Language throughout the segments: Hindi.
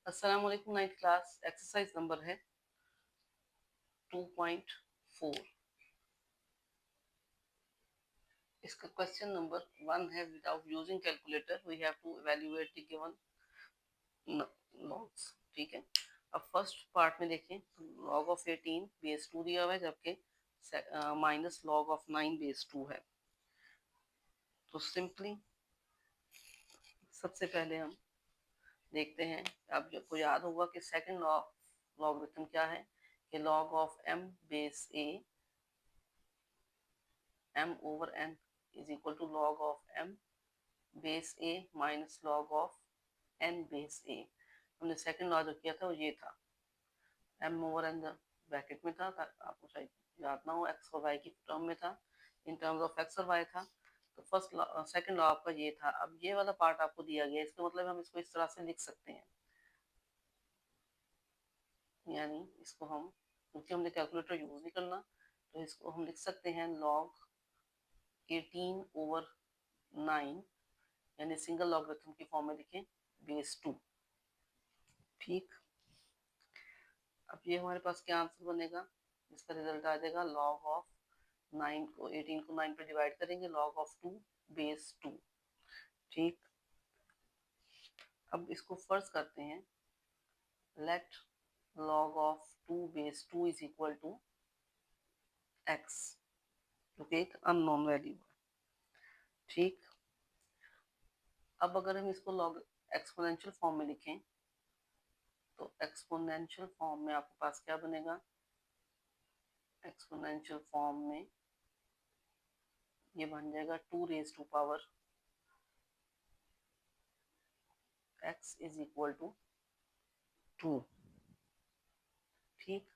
अस्सलाम वालेकुम। 9th क्लास एक्सरसाइज नंबर है 2.4। इसका क्वेश्चन नंबर 1 है, without using calculator we have to evaluate the given logs. ठीक है, अब फर्स्ट पार्ट में देखें तो लॉग ऑफ 18 बेस 2 दिया हुआ है, जबकि माइनस लॉग ऑफ 9 बेस 2 है। तो सिंपली सबसे पहले हम देखते हैं, आपको याद होगा कि सेकंड लॉगरिथम क्या है कि log of m base a m over n is equal to log of m base a minus log of n base a। हमने सेकंड लॉ जो किया था वो ये था, m over n ब्रैकेट में था, आपको शायद याद ना हो, x और y की टर्म में था, इन टर्म्स ऑफ x और y था। तो फर्स्ट सेकंड लॉ आपका ये था। अब ये वाला पार्ट आपको दिया गया, इसका मतलब हम इसको इस तरह से लिख सकते हैं, यानी इसको हम, क्योंकि हमने कैलकुलेटर यूज नहीं करना, तो इसको हम लिख सकते हैं log 18 ओवर 9, यानी सिंगल लॉगरिथम की फॉर्म में लिखें बेस 2। ठीक, अब ये हमारे पास क्या आंसर बनेगा, इसका रिजल्ट आ जाएगा लॉग ऑफ 9 को 18 को 9 पे डिवाइड करेंगे, लॉग ऑफ 2 बेस 2। ठीक, अब इसको फर्ज करते हैं, let log of 2 base 2 is equal to x, जो कि एक अननोन वैल्यू है। ठीक, अब अगर हम इसको लॉग एक्सपोनेंशियल फॉर्म में लिखें तो एक्सपोनेंशियल फॉर्म में आपके पास क्या बनेगा, एक्सपोनेंशियल फॉर्म में ये बन जाएगा 2 raise to power x is equal to 2। ठीक,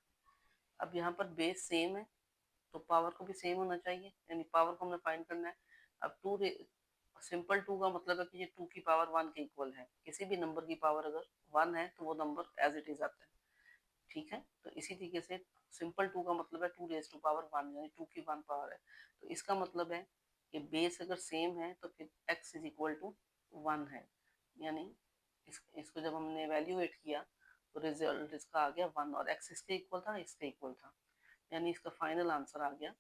अब यहाँ पर बेस सेम है तो पावर को भी सेम होना चाहिए, यानी पावर को हमने फाइंड करना है। अब सिंपल 2 का मतलब है कि ये 2 की पावर 1 के इक्वल है। किसी भी नंबर की पावर अगर 1 है तो वो नंबर एज इट इज आता है। ठीक है, तो इसी तरीके से सिंपल 2 का मतलब है 2 रेज टू पावर 1, यानी 2 की 1 पावर है। तो इसका मतलब है कि बेस अगर सेम है तो फिर x इज इक्वल टू 1 है, यानी इसको जब हमने एवेल्यूएट किया तो रिजल्ट इसका आ गया 1, और x इसके इक्वल था, इसके इक्वल था, यानी इसका फाइनल आंसर आ गया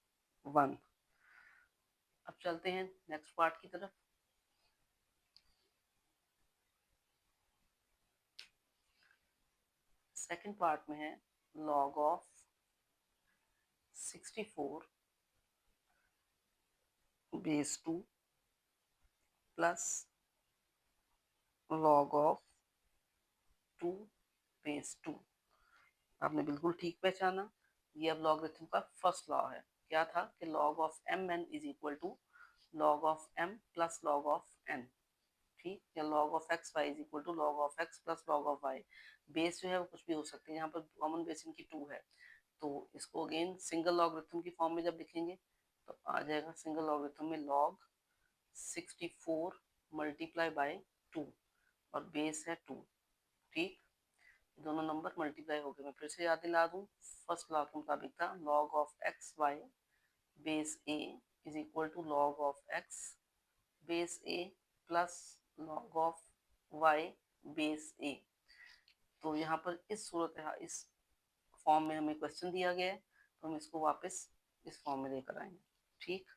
1। अब चलते हैं नेक्स्ट पार्ट की तरफ। सेकंड पार्ट में है log of 64 base 2 plus log of 2 base 2। आपने बिल्कुल ठीक पहचाना, ये अब लॉगरिथम का फर्स्ट लॉ है। क्या था कि log of M N is equal to log of M plus log of N. ठीक, या log of x Y is equal to log of X plus log of Y. Base जो है वो कुछ भी हो सकते हैं, यहाँ पर कॉमन बेस इनकी 2 है, तो इसको अगेन सिंगल लॉगरिथम की फॉर्म में जब लिखेंगे तो आ जाएगा सिंगल लॉगरिथम में लॉग 64 मल्टीप्लाई बाय 2, और बेस है 2। ठीक, दोनों नंबर मल्टीप्लाई हो गए। मैं फिर से याद दिला दूं, फर्स्ट लॉ के मुताबिक था log of x y base a is equal to log of x base a plus log of Y base a. तो यहाँ पर इस सूरत इस फॉर्म में हमें क्वेश्चन दिया गया है, तो हम इसको वापस इस फॉर्म में लेकर आएंगे। ठीक,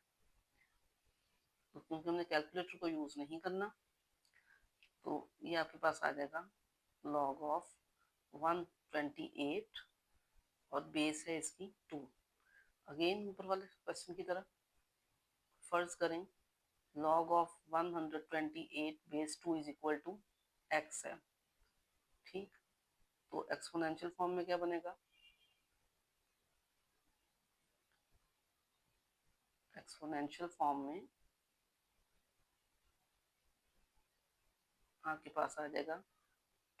तो क्योंकि हमने कैलकुलेटर को यूज नहीं करना, तो ये आपके पास आ जाएगा लॉग ऑफ 128 और बेस है इसकी 2। अगेन ऊपर वाले क्वेश्चन की तरफ फर्ज करें, log of 128 base 2 is equal to x है। ठीक, तो एक्सपोनेंशियल फॉर्म में क्या बनेगा, एक्सपोनेंशियल फॉर्म में आपके पास आ जाएगा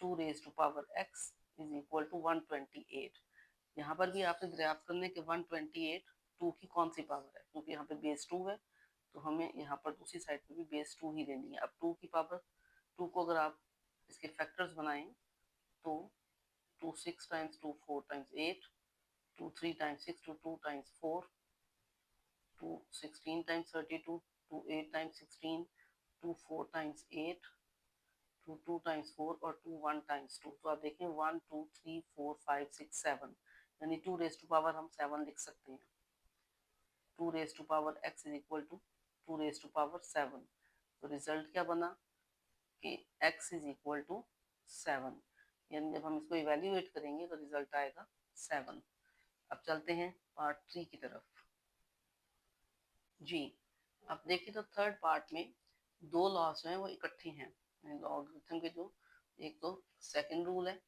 2 raise to power x is equal to 128। यहाँ पर भी आपने दरियाफ्त करने के 128 2 की कौन सी पावर है, क्योंकि यहाँ पे बेस 2 है तो हमें यहाँ पर दूसरी साइड पे भी बेस 2 ही लेनी है। अब 2 की पावर 2 को अगर आप इसके फैक्टर्स बनाएं तो 2 6 times 2 4 times 8, 2 3 times 6, 2 2 times 4, 2 16 times 32, 2 8 times 16, 2 4 times 8, two 2 times 4 और 2 1 टाइम्स 2, तो आप देखें 1 2 3 4 5 6 7, यानी 2 रेज टू पावर हम 7 लिख सकते हैं। 2 raise to power x is equal to 2 raise to power 7। तो रिजल्ट क्या बना कि x इज इक्वल टू 7, यानी जब हम इसको इवेल्युएट करेंगे तो रिजल्ट आएगा 7। अब चलते हैं पार्ट 3 की तरफ जी। अब देखिए तो थर्ड पार्ट में दो लॉस हैं वो इकट्ठी हैं लॉगरिथम के, जो एक तो सेकंड रूल है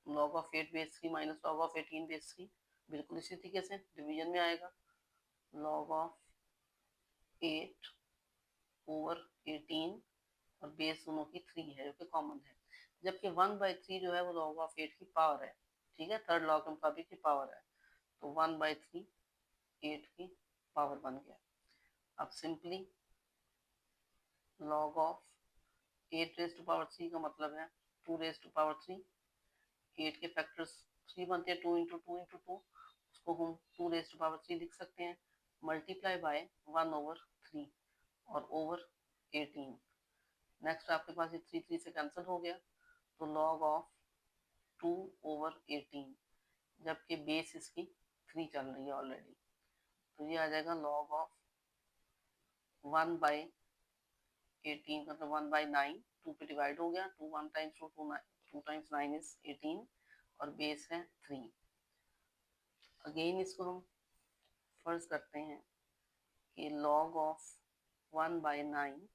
log of 8 base 3 minus log of 18 base 3, बिल्कुल इसी तरीके से डिवीजन में आएगा log ऑफ 8 ओवर 18 और बेस दोनों की 3 है जो कि कॉमन है, जबकि 1/3 जो है वो log ऑफ 8 की पावर है। ठीक है, थर्ड लॉ के मुताबिक की पावर है, तो 1/3 8 की पावर बन गया। अब simply log of 8 raise to power 3 का मतलब है 2 रेज टू पावर 3, 8 के फैक्टर्स 3 बनते हैं, 2 इंटू 2 इंटू 2, उसको हम 2 रेज टू पावर 3 लिख सकते हैं, मल्टीप्लाई बाय 1/3 और ओवर 18। नेक्स्ट आपके पास ये 3 3 से कैंसिल हो गया, तो log ऑफ 2 ओवर 18, जबकि बेस इसकी 3 चल रही है ऑलरेडी, तो ये आ जाएगा log ऑफ 1/18 मतलब 1/9, 2 पे डिवाइड हो गया, 2 1 टाइम्स 2 2 टाइम्स 9 इज 18 और बेस है 3। अगेन इसको हम फर्ज करते हैं कि log ऑफ 1/9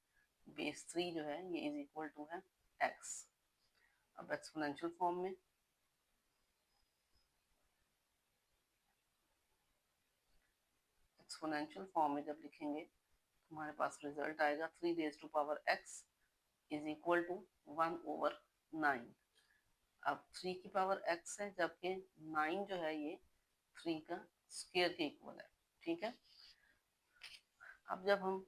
बेस 3 जो है ये इज इक्वल टू है x। अब एक्सपोनेंशियल फॉर्म में जब लिखेंगे तो हमारे पास रिजल्ट आएगा 3 raise to power x is equal to 1/9। अब 3 की पावर x है, जबकि 9 जो है ये 3 का स्क्वायर के इक्वल है। ठीक है, अब जब हम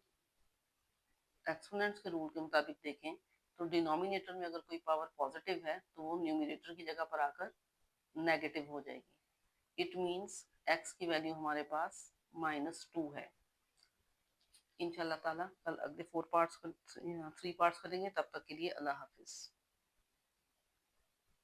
एक्सपोनेंट्स के रूल के मुताबिक देखें तो डिनोमिनेटर में अगर कोई पावर पॉजिटिव है तो वो न्यूमरेटर की जगह पर आकर नेगेटिव हो जाएगी। इट मीन्स x की वैल्यू हमारे पास -2 है। इंशाल्लाह ताला कल अगले 3 पार्ट्स करेंगे, तब तक के लिए अल्लाह हाफिज।